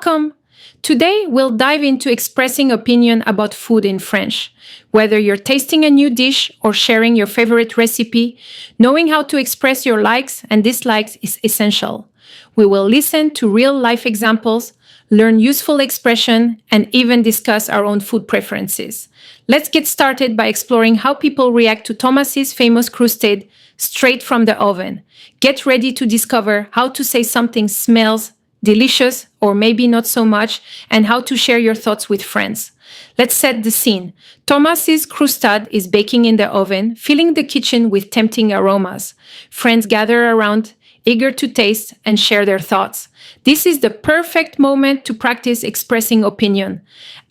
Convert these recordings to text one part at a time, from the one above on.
Welcome! Today, we'll dive into expressing opinion about food in French. Whether you're tasting a new dish or sharing your favorite recipe, knowing how to express your likes and dislikes is essential. We will listen to real-life examples, learn useful expression, and even discuss our own food preferences. Let's get started by exploring how people react to Thomas's famous croûtade straight from the oven. Get ready to discover how to say something smells delicious or maybe not so much, and how to share your thoughts with friends. Let's set the scene. Thomas's croûtade is baking in the oven, filling the kitchen with tempting aromas. Friends gather around, eager to taste and share their thoughts. This is the perfect moment to practice expressing opinion.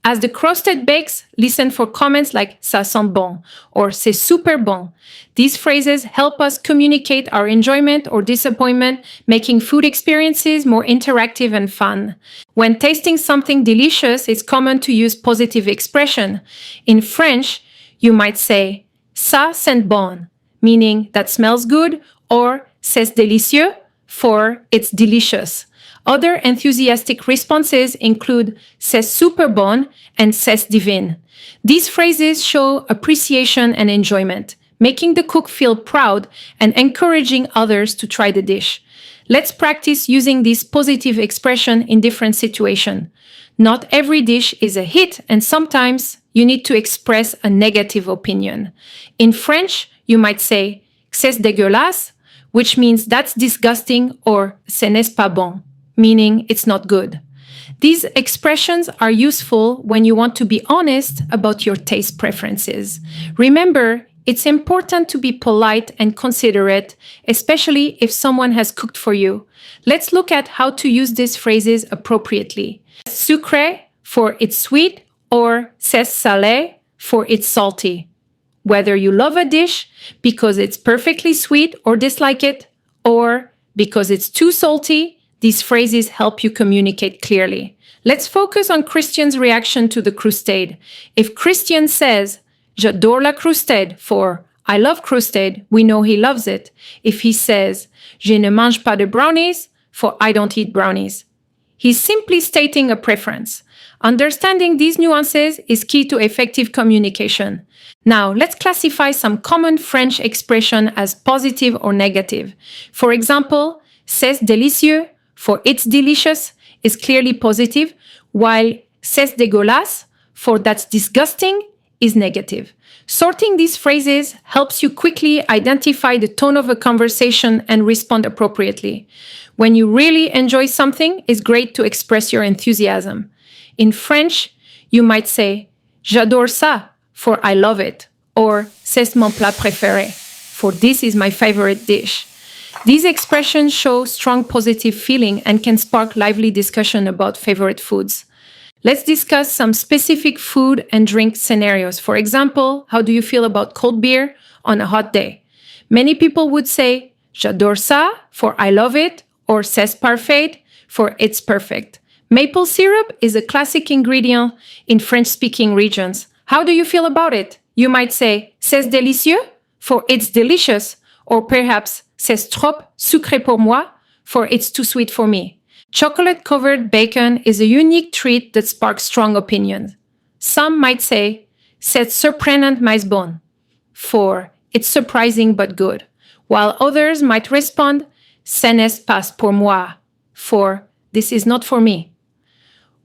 As the croûtade bakes, listen for comments like "ça sent bon" or "c'est super bon." These phrases help us communicate our enjoyment or disappointment, making food experiences more interactive and fun. When tasting something delicious, it's common to use positive expression. In French, you might say "ça sent bon," meaning that smells good, or "c'est délicieux" for it's delicious. Other enthusiastic responses include "c'est super bon" and "c'est divin." These phrases show appreciation and enjoyment, making the cook feel proud and encouraging others to try the dish. Let's practice using this positive expression in different situations. Not every dish is a hit, and sometimes you need to express a negative opinion. In French, you might say "c'est dégueulasse," which means that's disgusting, or "ce n'est pas bon," meaning it's not good. These expressions are useful when you want to be honest about your taste preferences. Remember, it's important to be polite and considerate, especially if someone has cooked for you. Let's look at how to use these phrases appropriately. Sucré for it's sweet, or c'est salé for it's salty. Whether you love a dish because it's perfectly sweet or dislike it, or because it's too salty, these phrases help you communicate clearly. Let's focus on Christian's reaction to the croûtade. If Christian says, "J'adore la croûtade" for "I love croûtade," we know he loves it. If he says, "Je ne mange pas de brownies" for "I don't eat brownies," he's simply stating a preference. Understanding these nuances is key to effective communication. Now, let's classify some common French expressions as positive or negative. For example, "c'est délicieux" for "it's delicious" is clearly positive, while "c'est dégueulasse" for "that's disgusting" is negative. Sorting these phrases helps you quickly identify the tone of a conversation and respond appropriately. When you really enjoy something, it's great to express your enthusiasm. In French, you might say "j'adore ça" for "I love it," or "c'est mon plat préféré" for "this is my favorite dish." These expressions show strong positive feeling and can spark lively discussion about favorite foods. Let's discuss some specific food and drink scenarios. For example, how do you feel about cold beer on a hot day? Many people would say "j'adore ça" for "I love it," or "c'est parfait" for "it's perfect." Maple syrup is a classic ingredient in French-speaking regions. How do you feel about it? You might say "c'est délicieux" for "it's delicious," or perhaps "c'est trop sucré pour moi" for "it's too sweet for me." Chocolate-covered bacon is a unique treat that sparks strong opinions. Some might say "c'est surprenant mais bon" for "it's surprising but good," while others might respond "ce n'est pas pour moi" for "this is not for me."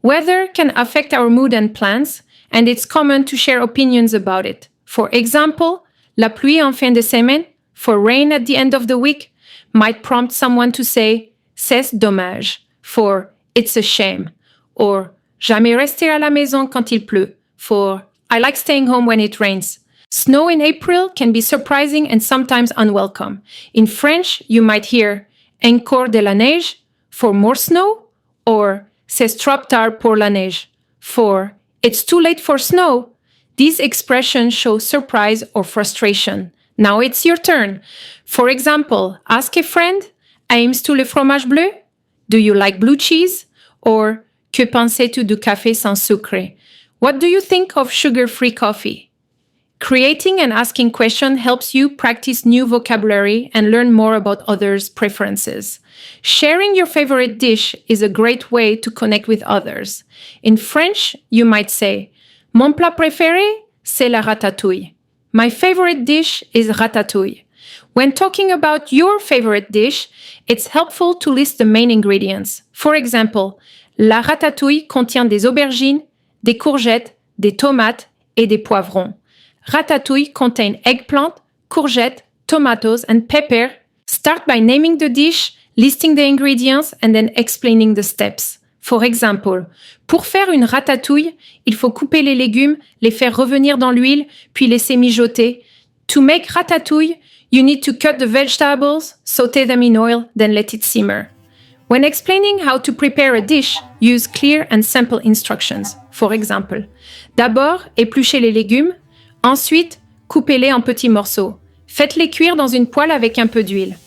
Weather can affect our mood and plans, and it's common to share opinions about it. For example, "la pluie en fin de semaine" for rain at the end of the week might prompt someone to say "c'est dommage" for "it's a shame," or "jamais rester à la maison quand il pleut" for "I like staying home when it rains." Snow in April can be surprising and sometimes unwelcome. In French, you might hear "encore de la neige" for more snow, or "c'est trop tard pour la neige" for "it's too late for snow." These expressions show surprise or frustration. Now it's your turn. For example, ask a friend, "Aimes-tu le fromage bleu?" "Do you like blue cheese?" Or "Que penses-tu du café sans sucre?" "What do you think of sugar-free coffee?" Creating and asking questions helps you practice new vocabulary and learn more about others' preferences. Sharing your favorite dish is a great way to connect with others. In French, you might say, Mon plat préféré, c'est la ratatouille. My favorite dish is ratatouille. When talking about your favorite dish, it's helpful to list the main ingredients. For example, la ratatouille contient des aubergines, des courgettes, des tomates et des poivrons. Ratatouille contain eggplant, courgette, tomatoes, and pepper. Start by naming the dish, listing the ingredients, and then explaining the steps. For example, pour faire une ratatouille, il faut couper les légumes, les faire revenir dans l'huile, puis laisser mijoter. To make ratatouille, you need to cut the vegetables, sauté them in oil, then let it simmer. When explaining how to prepare a dish, use clear and simple instructions. For example, d'abord, épluchez les légumes. Ensuite, coupez-les en petits morceaux. Faites-les cuire dans une poêle avec un peu d'huile.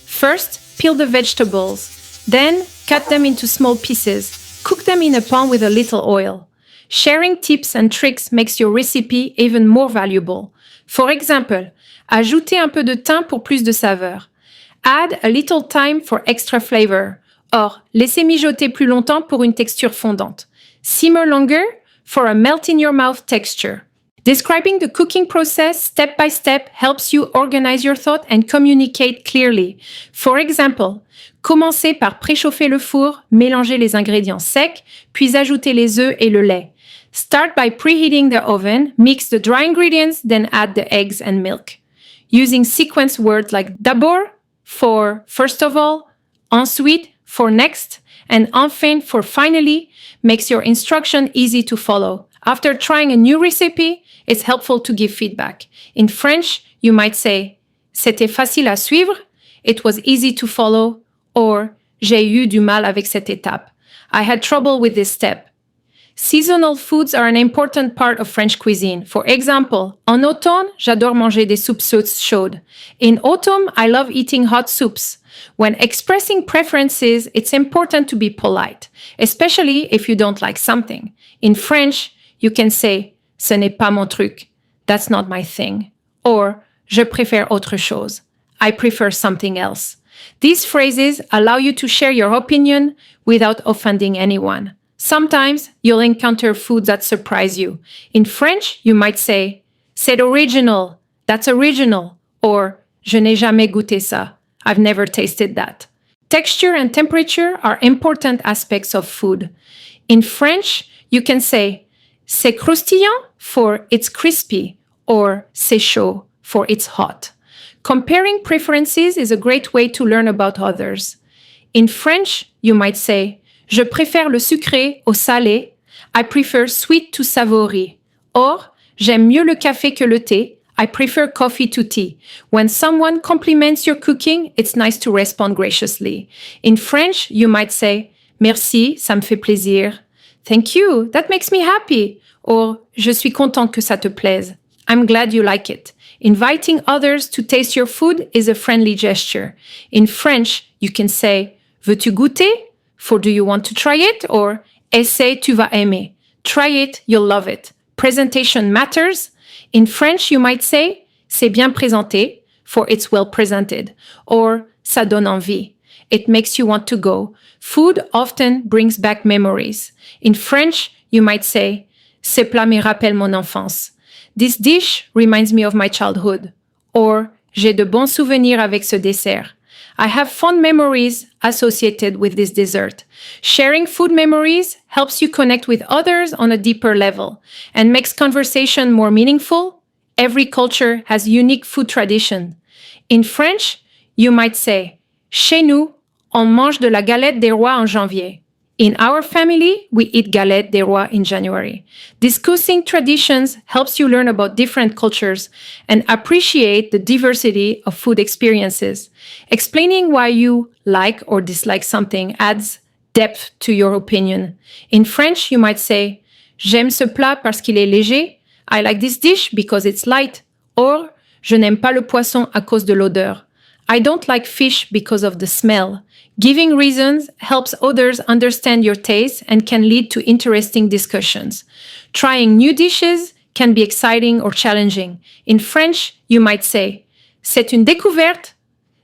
First, peel the vegetables. Then, cut them into small pieces. Cook them in a pan with a little oil. Sharing tips and tricks makes your recipe even more valuable. For example, ajoutez un peu de thym pour plus de saveur. Add a little thyme for extra flavor. Or, laissez mijoter plus longtemps pour une texture fondante. Simmer longer for a melt-in-your-mouth texture. Describing the cooking process step by step helps you organize your thought and communicate clearly. For example, commencez par préchauffer le four, mélanger les ingrédients secs, puis ajouter les œufs et le lait. Start by preheating the oven, mix the dry ingredients, then add the eggs and milk. Using sequence words like d'abord for first of all, ensuite for next, and enfin for finally makes your instruction easy to follow. After trying a new recipe, it's helpful to give feedback. In French, you might say, C'était facile à suivre, it was easy to follow, or J'ai eu du mal avec cette étape. I had trouble with this step. Seasonal foods are an important part of French cuisine. For example, en automne, j'adore manger des soupes chaudes. In autumn, I love eating hot soups. When expressing preferences, it's important to be polite, especially if you don't like something. In French, you can say, Ce n'est pas mon truc. That's not my thing. Or, Je préfère autre chose. I prefer something else. These phrases allow you to share your opinion without offending anyone. Sometimes you'll encounter foods that surprise you. In French, you might say, C'est original. That's original. Or, Je n'ai jamais goûté ça. I've never tasted that. Texture and temperature are important aspects of food. In French, you can say, C'est croustillant for it's crispy, or C'est chaud for it's hot. Comparing preferences is a great way to learn about others. In French, you might say, Je préfère le sucré au salé. I prefer sweet to savory. Or, J'aime mieux le café que le thé. I prefer coffee to tea. When someone compliments your cooking, it's nice to respond graciously. In French, you might say, Merci, ça me fait plaisir. Thank you, that makes me happy. Or, Je suis content que ça te plaise. I'm glad you like it. Inviting others to taste your food is a friendly gesture. In French, you can say, Veux-tu goûter? For do you want to try it? Or, Essaie, tu vas aimer. Try it, you'll love it. Presentation matters. In French, you might say, C'est bien présenté, for it's well presented. Or, Ça donne envie. It makes you want to go. Food often brings back memories. In French, you might say, Ces plats me rappellent mon enfance. This dish reminds me of my childhood. Or, J'ai de bons souvenirs avec ce dessert. I have fond memories associated with this dessert. Sharing food memories helps you connect with others on a deeper level and makes conversation more meaningful. Every culture has unique food tradition. In French, you might say, Chez nous, on mange de la galette des rois en janvier. In our family, we eat galette des rois in January. Discussing traditions helps you learn about different cultures and appreciate the diversity of food experiences. Explaining why you like or dislike something adds depth to your opinion. In French, you might say, J'aime ce plat parce qu'il est léger. I like this dish because it's light. Or, Je n'aime pas le poisson à cause de l'odeur. I don't like fish because of the smell. Giving reasons helps others understand your taste and can lead to interesting discussions. Trying new dishes can be exciting or challenging. In French, you might say, c'est une découverte,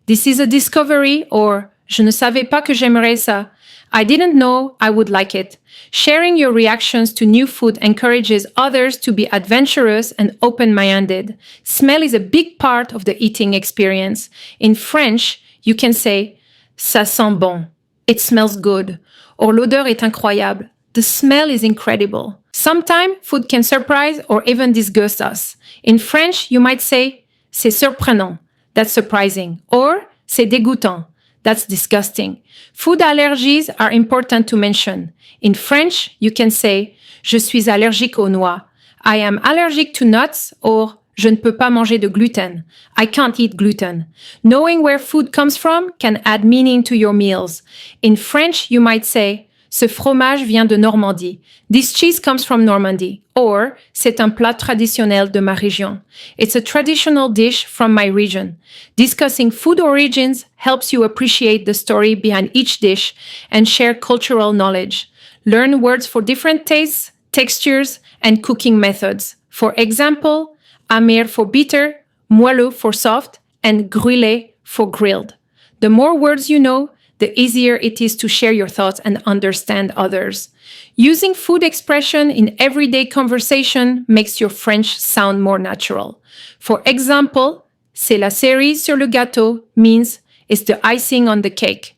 this is a discovery, or je ne savais pas que j'aimerais ça. I didn't know I would like it. Sharing your reactions to new food encourages others to be adventurous and open-minded. Smell is a big part of the eating experience. In French, you can say, ça sent bon. It smells good. Or l'odeur est incroyable. The smell is incredible. Sometimes food can surprise or even disgust us. In French, you might say, c'est surprenant. That's surprising. Or, c'est dégoûtant. That's disgusting. Food allergies are important to mention. In French, you can say, je suis allergique aux noix. I am allergic to nuts, or je ne peux pas manger de gluten. I can't eat gluten. Knowing where food comes from can add meaning to your meals. In French, you might say, ce fromage vient de Normandie. This cheese comes from Normandy. Or, c'est un plat traditionnel de ma région. It's a traditional dish from my region. Discussing food origins helps you appreciate the story behind each dish and share cultural knowledge. Learn words for different tastes, textures, and cooking methods. For example, amer for bitter, moelleux for soft, and grillé for grilled. The more words you know, the easier it is to share your thoughts and understand others. Using food expression in everyday conversation makes your French sound more natural. For example, c'est la cerise sur le gâteau means it's the icing on the cake.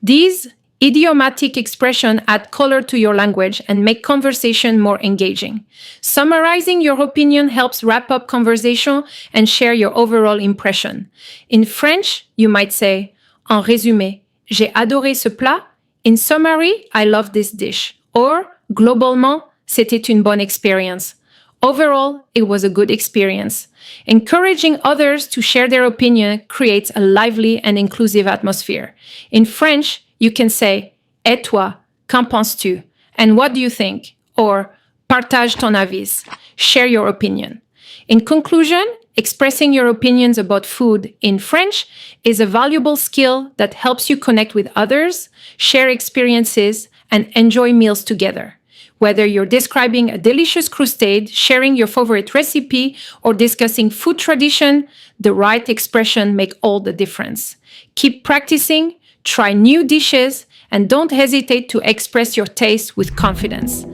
These idiomatic expressions add color to your language and make conversation more engaging. Summarizing your opinion helps wrap up conversation and share your overall impression. In French, you might say, en résumé, j'ai adoré ce plat. In summary, I love this dish. Or, globalement, c'était une bonne expérience. Overall, it was a good experience. Encouraging others to share their opinion creates a lively and inclusive atmosphere. In French, you can say, et toi, qu'en penses-tu? And what do you think? Or, partage ton avis. Share your opinion. In conclusion, expressing your opinions about food in French is a valuable skill that helps you connect with others, share experiences, and enjoy meals together. Whether you're describing a delicious croûtade, sharing your favorite recipe, or discussing food tradition, the right expression make all the difference. Keep practicing, try new dishes, and don't hesitate to express your taste with confidence.